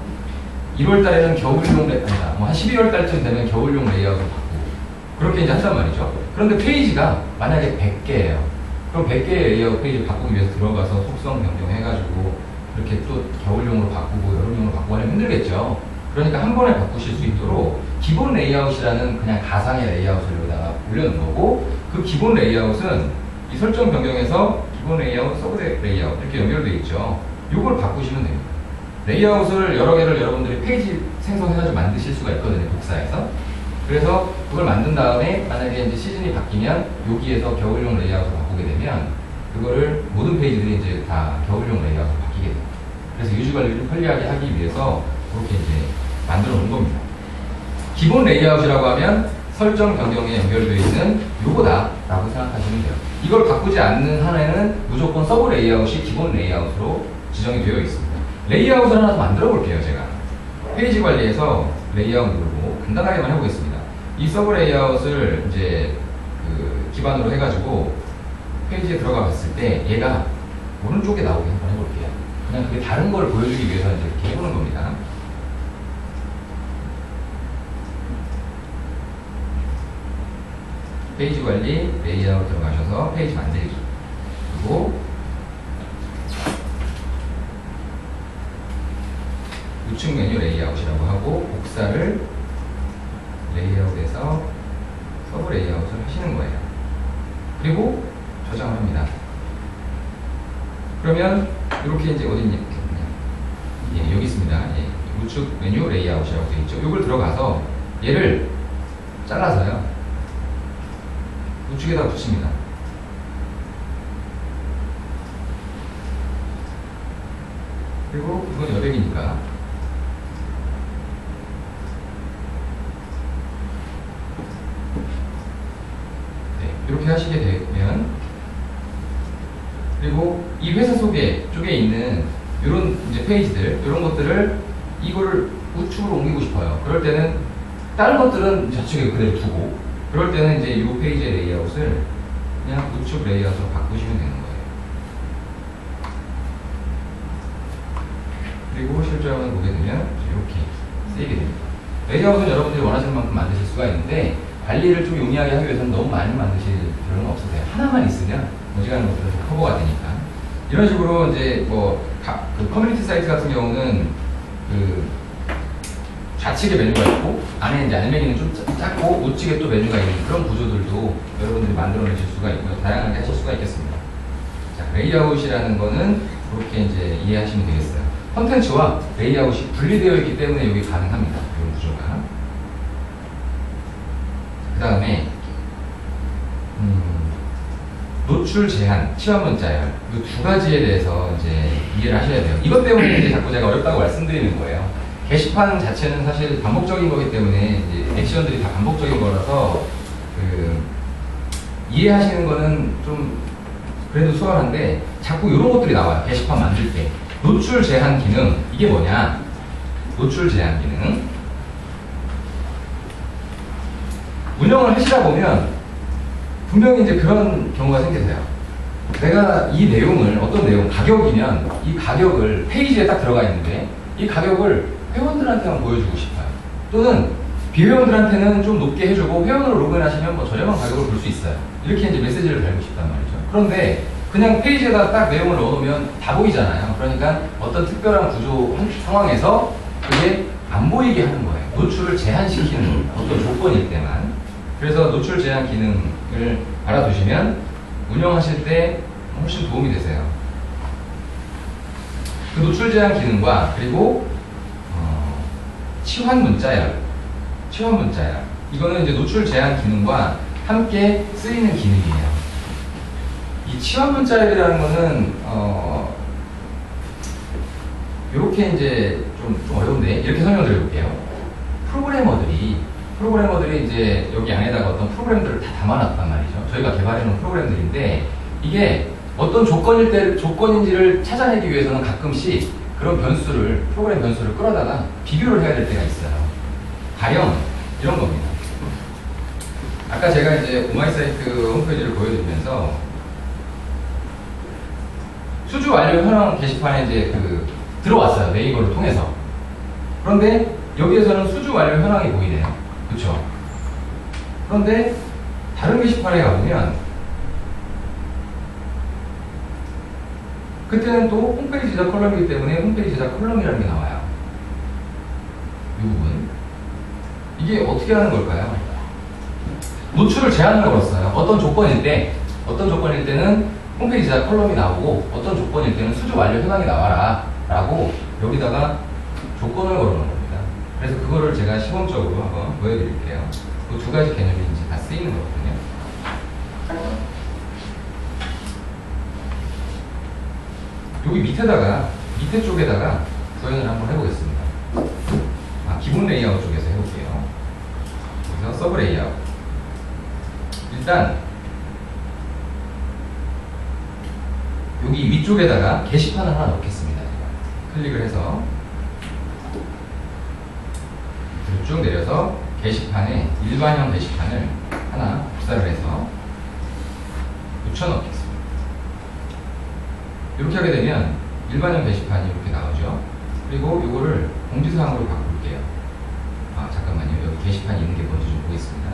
Speaker 1: 1월 달에는 겨울용 한 12월 달쯤 되면 겨울용 레이아웃을 바꾸고 그렇게 이제 한단 말이죠. 그런데 페이지가 만약에 100개예요. 그럼 100개의 레이아웃 페이지를 바꾸기 위해서 들어가서 속성 변경해가지고 이렇게 또 겨울용으로 바꾸고 여름용으로 바꾸고 하면 힘들겠죠. 그러니까 한 번에 바꾸실 수 있도록 기본 레이아웃이라는 그냥 가상의 레이아웃을 여기다가 올려놓은 거고 그 기본 레이아웃은 이 설정 변경에서 기본 레이아웃, 서브 레이아웃 이렇게 연결되어 있죠. 이걸 바꾸시면 됩니다. 레이아웃을 여러 개를 여러분들이 페이지 생성해가지고 만드실 수가 있거든요. 복사해서. 그래서 그걸 만든 다음에 만약에 이제 시즌이 바뀌면 여기에서 겨울용 레이아웃을 바꾸게 되면 그거를 모든 페이지들이 이제 다 겨울용 레이아웃으로 바뀌게 됩니다. 그래서 유지 관리를 좀 편리하게 하기 위해서 그렇게 이제 만들어 놓은 겁니다. 기본 레이아웃이라고 하면 설정 변경에 연결되어 있는 요거다라고 생각하시면 돼요. 이걸 바꾸지 않는 한에는 무조건 서브 레이아웃이 기본 레이아웃으로 지정이 되어 있습니다. 레이아웃을 하나 더 만들어 볼게요, 제가. 페이지 관리에서 레이아웃 누르고 간단하게만 해보겠습니다. 이 서브 레이아웃을 이제 그 기반으로 해가지고 페이지에 들어가 봤을 때 얘가 오른쪽에 나오게 한번 해볼게요. 그냥 그게 다른 걸 보여주기 위해서 이제 이렇게 해보는 겁니다. 페이지 관리, 레이아웃 들어가셔서 페이지 만들기. 그리고 우측 메뉴 레이아웃이라고 하고 복사를 레이아웃에서 서브 레이아웃을 하시는 거예요. 그리고 저장을 합니다. 그러면 이렇게 이제 어딨냐? 예, 여기 있습니다. 예, 우측 메뉴 레이아웃이라고 되어 있죠. 이걸 들어가서 얘를 잘라서요. 우측에다가 붙입니다. 그리고 이건 여백이니까 네, 이렇게 하시게 되면 그리고 이 회사 소개 쪽에 있는 이런 이제 페이지들 이런 것들을 이거를 우측으로 옮기고 싶어요. 그럴 때는 다른 것들은 좌측에 그대로 두고 그럴 때는 이제 이 페이지의 레이아웃을 그냥 우측 레이아웃으로 바꾸시면 되는 거예요. 그리고 실제화면 보게 되면 이렇게 쓰이게 됩니다. 레이아웃은 여러분들이 원하시는 만큼 만드실 수가 있는데 관리를 좀 용이하게 하기 위해서는 너무 많이 만드실 필요는 없으세요. 하나만 있으면 어지간한 것들은 커버가 되니까. 이런 식으로 이제 그 커뮤니티 사이트 같은 경우는 그 좌측에 메뉴가 있고 안에 이제 알맹이는 좀 작고 우측에 또 메뉴가 있는 그런 구조들도 여러분들이 만들어내실 수가 있고요. 다양하게 하실 수가 있겠습니다. 자, 레이아웃이라는 거는 그렇게 이제 이해하시면 되겠어요. 컨텐츠와 레이아웃이 분리되어 있기 때문에 여기 가능합니다. 이런 구조가. 그 다음에 노출 제한, 치환 문자열 이 두 가지에 대해서 이제 이해를 하셔야 돼요. 이것 때문에 이제 자꾸 제가 어렵다고 말씀드리는 거예요. 게시판 자체는 사실 반복적인 거기 때문에 이제 액션들이 다 반복적인 거라서 그 이해하시는 거는 좀 그래도 수월한데 자꾸 이런 것들이 나와요. 게시판 만들 때 노출 제한 기능 이게 뭐냐? 노출 제한 기능 운영을 하시다 보면 분명히 이제 그런 경우가 생기세요. 내가 이 내용을 어떤 내용 가격이면 이 가격을 페이지에 딱 들어가 있는데 이 가격을 회원들한테만 보여주고 싶어요. 또는 비회원들한테는 좀 높게 해주고 회원으로 로그인하시면 뭐 저렴한 가격을 볼 수 있어요. 이렇게 이제 메시지를 달고 싶단 말이죠. 그런데 그냥 페이지에다 딱 내용을 넣어놓으면 다 보이잖아요. 그러니까 어떤 특별한 구조 상황에서 그게 안 보이게 하는 거예요. 노출을 제한시키는 겁니다. 어떤 조건일 때만. 그래서 노출 제한 기능을 알아두시면 운영하실 때 훨씬 도움이 되세요. 그 노출 제한 기능과 그리고 치환 문자열 이거는 이제 노출 제한 기능과 함께 쓰이는 기능이에요. 이 치환 문자열이라는 거는 이렇게 이제 좀 어려운데 이렇게 설명드려 볼게요. 프로그래머들이 이제 여기 안에다가 어떤 프로그램들을 다 담아놨단 말이죠. 저희가 개발해놓은 프로그램들인데 이게 어떤 조건인지를 찾아내기 위해서는 가끔씩 그런 프로그램 변수를 끌어다가 비교를 해야 될 때가 있어요. 가령 이런 겁니다. 아까 제가 이제 오마이사이트 홈페이지를 보여드리면서 수주 완료 현황 게시판에 이제 들어왔어요. 네이버를 통해서. 그런데 여기에서는 수주 완료 현황이 보이네요. 그렇죠? 그런데 다른 게시판에 가보면 그때는 또 홈페이지 제작 컬럼이기 때문에 홈페이지 제작 컬럼이라는 게 나와요. 이 부분. 이게 어떻게 하는 걸까요? 노출을 제한을 걸었어요. 어떤 조건일 때는 홈페이지 제작 컬럼이 나오고 어떤 조건일 때는 수주 완료 현황이 나와라 라고 여기다가 조건을 걸어놓은 겁니다. 그래서 그거를 제가 시범적으로 한번 보여드릴게요. 그 두 가지 개념이 이제 다 쓰이는 거거든요. 여기 밑에 쪽에다가 구현을 한번 해보겠습니다. 기본 레이아웃 쪽에서 해볼게요. 그래서 서브 레이아웃. 일단 여기 위쪽에다가 게시판을 하나 넣겠습니다. 클릭을 해서 쭉 내려서 게시판에 일반형 게시판을 하나 복사를 해서 붙여넣겠습니다. 이렇게 하게 되면 일반형 게시판이 이렇게 나오죠. 그리고 이거를 공지사항으로 바꿀게요. 잠깐만요. 여기 게시판이 있는 게 뭔지 좀 보겠습니다.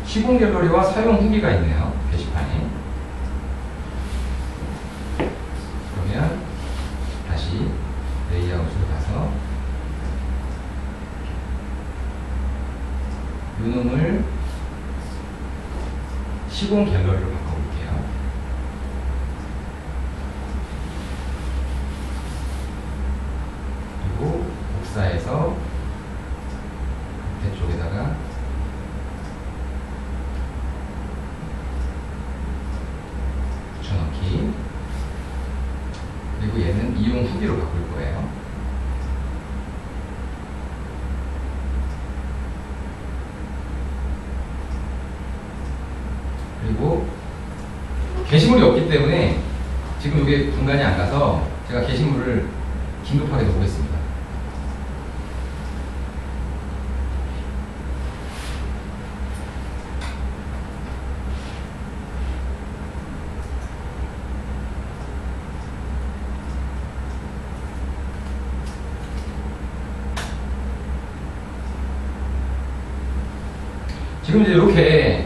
Speaker 1: 시공 갤러리와 사용 후기가 있네요. 게시판에. 그러면 다시 레이아웃으로 가서 요놈을 시공 갤러리로 바꿔볼게요. 그리고 복사해서 밑에 쪽에다가 붙여넣기. 그리고 얘는 이용 후기로 바꿀 거예요. 그리고 게시물이 없기 때문에 지금 이게 분간이 안 가서 제가 게시물을 긴급하게 넣어보겠습니다. 지금 이제 이렇게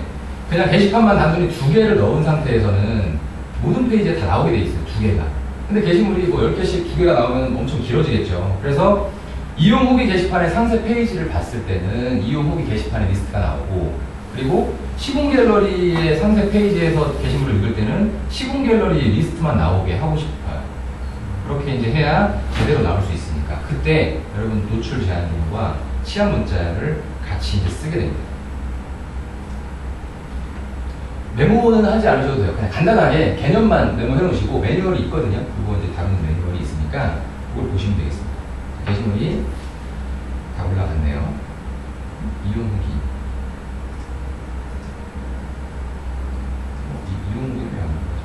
Speaker 1: 그냥 게시판만 단순히 두 개를 넣은 상태에서는 모든 페이지에 다 나오게 돼 있어요. 두 개가. 근데 게시물이 뭐 10개씩 두 개가 나오면 엄청 길어지겠죠. 그래서 이용 후기 게시판의 상세 페이지를 봤을 때는 이용 후기 게시판의 리스트가 나오고, 그리고 시공 갤러리의 상세 페이지에서 게시물을 읽을 때는 시공 갤러리 리스트만 나오게 하고 싶어요. 그렇게 이제 해야 제대로 나올 수 있으니까. 그때 여러분 노출 제한 기능과 치안 문자를 같이 이제 쓰게 됩니다. 메모는 하지 않으셔도 돼요. 그냥 간단하게 개념만 메모해 놓으시고, 매뉴얼이 있거든요. 그거 이제 다루는 매뉴얼이 있으니까 그걸 보시면 되겠습니다. 게시물이 다 올라갔네요. 이용 후기. 이용 후기를 왜 안 하는 거죠?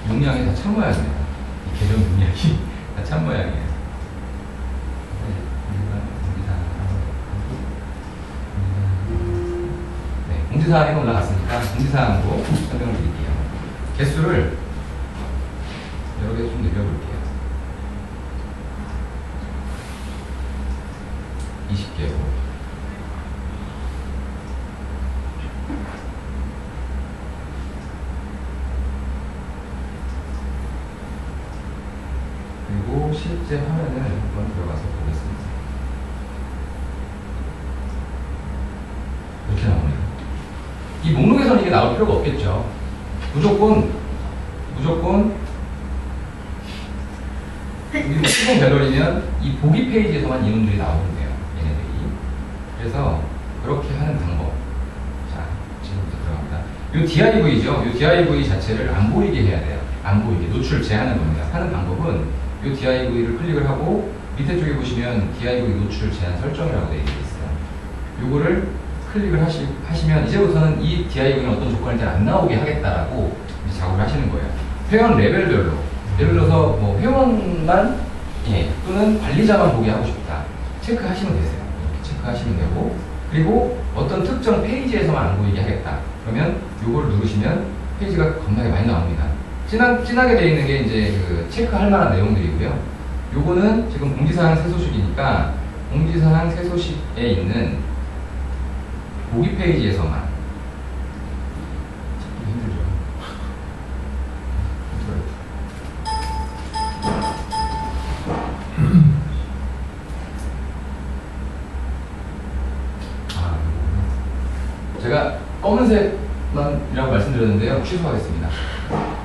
Speaker 1: 용량이 다 참 모양이네요. 이 계정 용량이 다 참 모양이에요. 공지사항에 올라갔으니까 공지사항으로 설명을 드릴게요. 개수를 여러 개 좀 늘려볼게요. 20개로. 그리고 실제 화면을 한번 들어가서 보겠습니다. 이렇게 나오네요. 이 목록에서는 이게 나올 필요가 없겠죠. 무조건 여기 시공 갤러리면 이 보기 페이지에서만 이놈들이 나오는데요. 얘네들이. 그래서 그렇게 하는 방법. 자, 지금부터 들어갑니다. 이 DIV죠. 이 DIV 자체를 안 보이게 해야 돼요. 안 보이게. 노출 제한을 겁니다. 하는 방법은 이 DIV를 클릭을 하고 밑에 쪽에 보시면 DIV 노출 제한 설정이라고 되어 있어요. 요거를 클릭을 하시면 이제부터는 이 DIV는 어떤 조건일 때는 안 나오게 하겠다라고 작업을 하시는 거예요. 회원 레벨별로 예를 들어서 뭐 회원만 또는 관리자만 보게 하고 싶다. 체크하시면 되세요. 이렇게 체크하시면 되고, 그리고 어떤 특정 페이지에서만 안 보이게 하겠다. 그러면 요거를 누르시면 페이지가 겁나게 많이 나옵니다. 진하게 되어 있는 게 이제 그 체크할 만한 내용들이고요. 요거는 지금 공지사항 새 소식이니까 공지사항 새 소식에 있는 보기 페이지에서만. 힘들죠. 제가 검은색만이라고 말씀드렸는데요. 취소하겠습니다.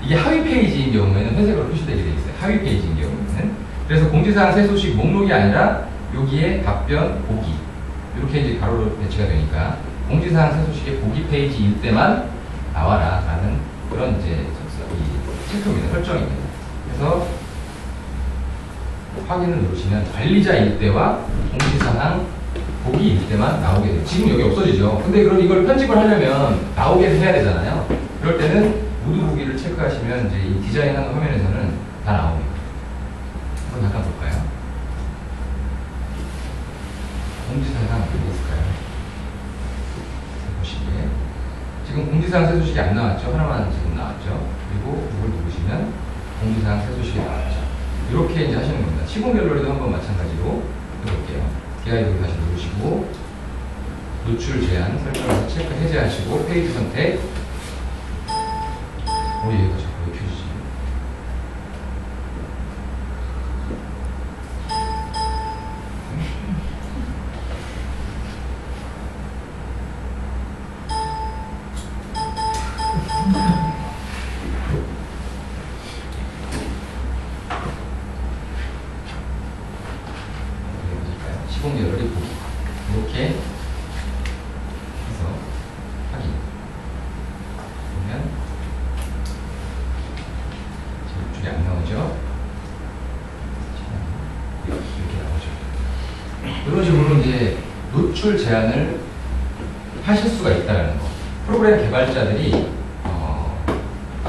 Speaker 1: 이게 하위 페이지인 경우에는 회색으로 표시되게 되어 있어요. 하위 페이지인 경우에는. 그래서 공지사항 새 소식 목록이 아니라 여기에 답변, 보기 이렇게 이제 가로로 배치가 되니까 공지사항 새 소식의 보기 페이지일 때만 나와라 라는 그런 이제 이 체크입니다. 설정입니다. 그래서 확인을 누르시면 관리자일 때와 공지사항 보기일 때만 나오게 돼요. 지금 여기 없어지죠. 근데 그럼 이걸 편집을 하려면 나오게 해야 되잖아요. 그럴 때는 모두 보기를 체크하시면 이제 이 디자인하는 화면에서는 다 나옵니다. 한번 잠깐 볼까요? 공지사항 어디 있을까요? 보시기에 지금 공지사항 새 소식이 안 나왔죠? 하나만 지금 나왔죠? 그리고 이걸 누르시면 공지사항 새 소식이 나왔죠. 이렇게 이제 하시는 겁니다. 시공 갤러리도 한번 마찬가지로 해볼게요. 디아이브 다시 누르시고 노출 제한 설정해서 체크 해제하시고 페이지 선택. 얘가 자꾸 왜 켜지지? 시공 갤러리 보기 이렇게 해서 확인 보면 지금 줄이 안 나오죠? 이렇게 나오죠. 이런 식으로 이제 노출 제한을 하실 수가 있다는 거. 프로그램 개발자들이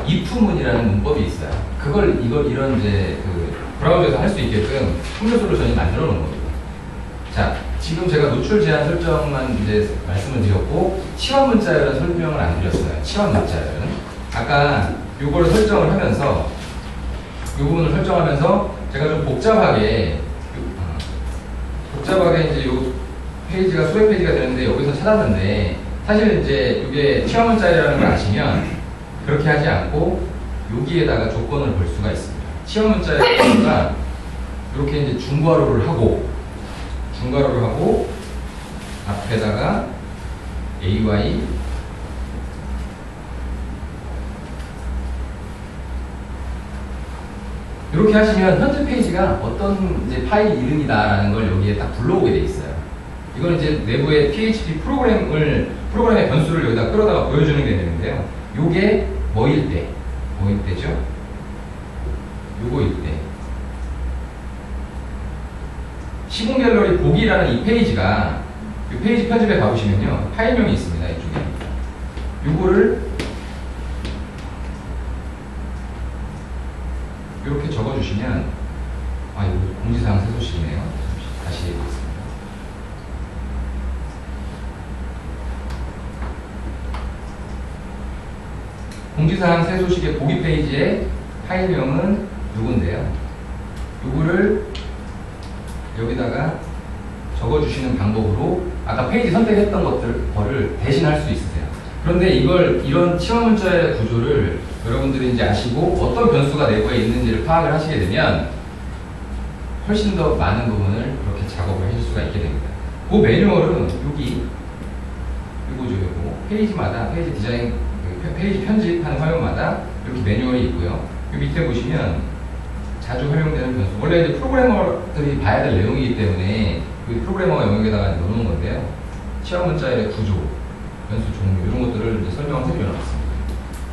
Speaker 1: if문이라는 문법이 있어요. 이런 이제 그 브라우저에서 할 수 있게끔 컴퓨터 솔루션이 만들어 놓은 겁니다. 자, 지금 제가 노출 제한 설정만 이제 말씀을 드렸고, 치환 문자열은 설명을 안 드렸어요. 치환 문자열은. 아까 요거를 설정을 하면서, 요 부분을 설정하면서 제가 좀 복잡하게 이제 요 페이지가 수백 페이지가 되는데 여기서 찾았는데, 사실 이제 이게 치환 문자열이라는 걸 아시면 그렇게 하지 않고 여기에다가 조건을 볼 수가 있습니다. 치환 문자열가 이렇게 이제 중괄호를 하고 앞에다가 AY 이렇게 하시면 현재 페이지가 어떤 이제 파일 이름이다라는 걸 여기에 딱 불러오게 돼 있어요. 이건 이제 내부의 PHP 프로그램의 변수를 여기다 끌어다가 보여주는 게 되는데요. 요게 뭐일 때죠? 요거일 때. 시공 갤러리 보기라는 이 페이지가 이 페이지 편집에 가보시면요. 파일명이 있습니다. 이쪽에. 요거를 이렇게 적어주시면 이거 공지사항 새 소식이네요. 다시 해보겠습니다. 공지사항 새 소식의 보기 페이지의 파일명은 요건데요. 요거를 여기다가 적어주시는 방법으로 아까 페이지 선택했던 거를 대신할 수 있으세요. 그런데 이런 치환 문자의 구조를 여러분들이 이제 아시고 어떤 변수가 내부에 있는지를 파악을 하시게 되면 훨씬 더 많은 부분을 그렇게 작업을 하실 수가 있게 됩니다. 그 매뉴얼은 요거죠. 페이지마다 페이지 디자인, 페이지 편집하는 화면마다 이렇게 매뉴얼이 있고요. 이 밑에 보시면 자주 활용되는 변수. 원래 이제 프로그래머들이 봐야 될 내용이기 때문에 그 프로그래머가 영역에다가 넣어놓은 건데요. 치환 문자의 구조, 변수 종류 이런 것들을 이제 설명을 해드려놨습니다.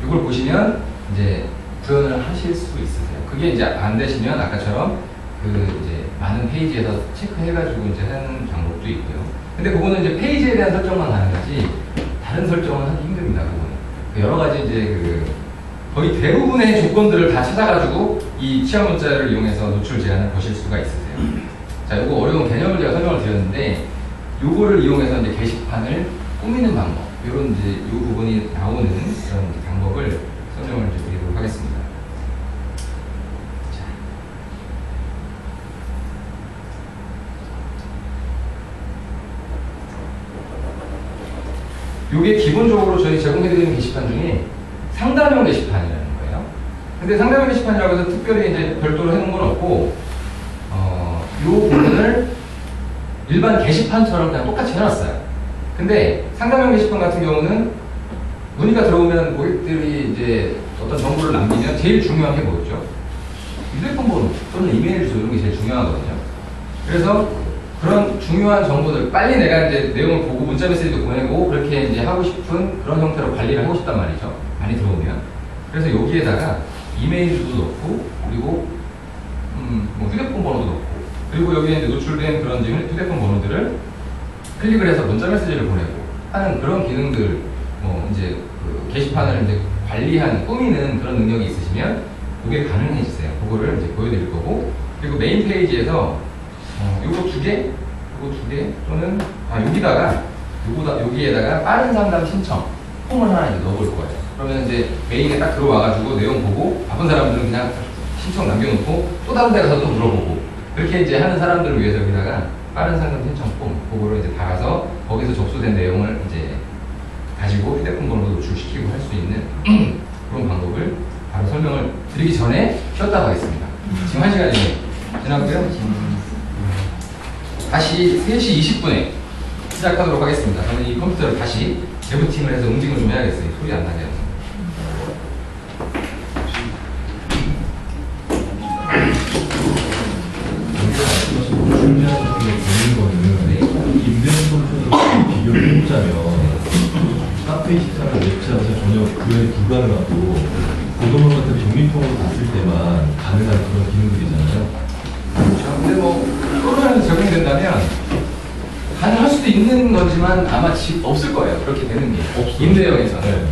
Speaker 1: 이걸 보시면 이제 구현을 하실 수 있으세요. 그게 이제 안 되시면 아까처럼 이제 많은 페이지에서 체크해가지고 이제 하는 방법도 있고요. 근데 그거는 이제 페이지에 대한 설정만 가능하지 다른 설정은 하기 힘듭니다. 그거는 여러 가지 이제 거의 대부분의 조건들을 다 찾아가지고 이 취약 문자를 이용해서 노출 제한을 거실 수가 있으세요. 자, 요거 어려운 개념을 제가 설명을 드렸는데, 요거를 이용해서 이제 게시판을 꾸미는 방법, 요런 이제 요 부분이 나오는 그런 이제 방법을 설명을 이제 드리도록 하겠습니다. 자. 요게 기본적으로 저희 제공해드리는 게시판 중에 상담형 게시판이라는 거예요. 근데 상담형 게시판이라고 해서 특별히 이제 별도로 해놓은 건 없고, 요 부분을 일반 게시판처럼 그냥 똑같이 해놨어요. 근데 상담형 게시판 같은 경우는 문의가 들어오면 고객들이 이제 어떤 정보를 남기면 제일 중요한 게 뭐였죠? 휴대폰 번호 또는 이메일 주소 이런 게 제일 중요하거든요. 그래서 그런 중요한 정보들 빨리 내가 이제 내용을 보고 문자 메시지도 보내고 그렇게 이제 하고 싶은 그런 형태로 관리를 하고 싶단 말이죠. 많이 들어오면. 그래서 여기에다가 이메일 주소 넣고 그리고 뭐 휴대폰 번호도 넣고 그리고 여기에 이제 노출된 그런 휴대폰 번호들을 클릭을 해서 문자 메시지를 보내고 하는 그런 기능들, 뭐 이제 그 게시판을 이제 관리하는 꾸미는 그런 능력이 있으시면 그게 가능해지세요. 그거를 이제 보여드릴 거고, 그리고 메인 페이지에서 요거 두 개 또는 여기에다가 빠른 상담 신청 폼을 하나 이제 넣어볼 거예요. 그러면 이제 메인에 딱 들어와가지고 내용 보고 바쁜 사람들은 그냥 신청 남겨놓고 또 다른 데 가서 또 물어보고 그렇게 이제 하는 사람들을 위해서 여기다가 빠른 상담 신청 폼 그거를 이제 달아서 거기서 접수된 내용을 이제 가지고 휴대폰 번호도 노출시키고 할 수 있는 그런 방법을 바로 설명을 드리기 전에 쉬었다 가겠습니다. 지금 1시간이 지났고요. 다시 3시 20분에 시작하도록 하겠습니다. 저는 이 컴퓨터를 다시 재부팅을 해서 움직임을 좀 해야겠어요. 소리 안 나게 해서.
Speaker 3: 준비하는 게 되는 거는 임대인 컴퓨터로 비교를 해보자면 카페 시사나 웹챗에서 전혀 구현이 불가능하고 고도문 같은 종이통으로 봤을 때만 가능한 그런 기능들이잖아요.
Speaker 1: 그렇죠. 근데 뭐 코로나에서 적용된다면 가능할 수도 있는 거지만 아마 없을 거예요. 그렇게 되는 게. 임대형에서는.
Speaker 3: 네.